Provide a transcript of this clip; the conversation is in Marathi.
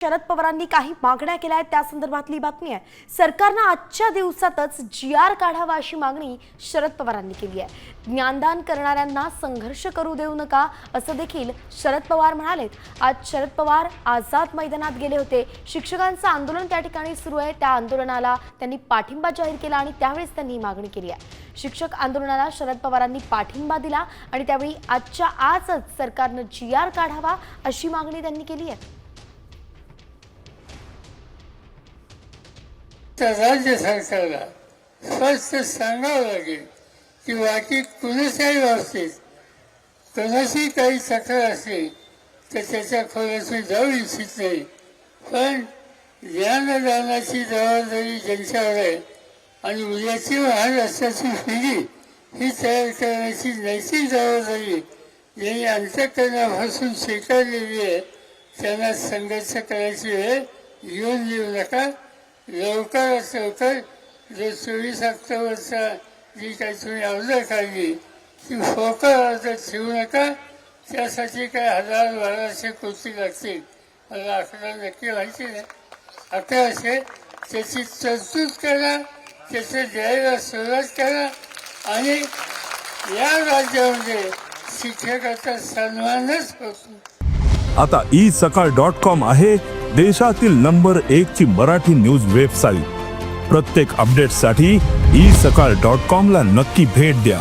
शरद पवारांनी काही मागण्या केल्या आहेत त्या संदर्भातली बातमी आहे। सरकारने आजच्या दिवसातच जीआर काढावा अशी मागणी शरद पवारांनी केली आहे। ज्ञानदान करणाऱ्यांना संघर्ष करू देऊ नका असं देखील शरद पवार म्हणालेत। आज शरद पवार आझाद मैदानात गेले होते। शिक्षकांचं आंदोलन त्या ठिकाणी सुरू आहे। त्या आंदोलनाला त्यांनी पाठिंबा जाहीर केला आणि त्यावेळेस त्यांनी ही मागणी केली आहे। शिक्षक आंदोलनाला शरद पवारांनी पाठिंबा दिला आणि त्यावेळी आजच्या आजच सरकारने जीआर काढावा अशी मागणी त्यांनी केली आहे। राज्य सरकारला स्पष्ट सांगावं लागेल की बाकी कुणाच्याही बाबतीत कोणाशी काही तक्रार असेल तर त्याच्या खोलातून जाऊ इच्छित नाही, पण ज्ञानदानाची जबाबदारी ज्यांच्यावर आहे आणि उद्याची महाराष्ट्राची पिढी ही तयार करण्याची नैतिक जबाबदारी ज्यांनी अंतःकरणापासून स्वीकारलेली आहे त्यांना संघर्ष करायची वेळ येऊन देऊ नका। लवकरात लवकर जो 24 ऑक्टोबरचा जी काही तुम्ही अवजड काढली ती फोकर अर्ज ठेवू नका। त्यासाठी काय 1000-1200 कोटी लागतील, मला आकडा नक्की माहिती नाही, 1100 त्याची तरतूद करा, त्याचं द्यायला सुरुवात करा आणि या राज्यामध्ये शिक्षकाचा सन्मानच होतो। आता isakal.com आहे देशातील नंबर 1 ची मराठी न्यूज वेबसाईट। प्रत्येक अपडेटसाठी isakal.com ला नक्की भेट द्या।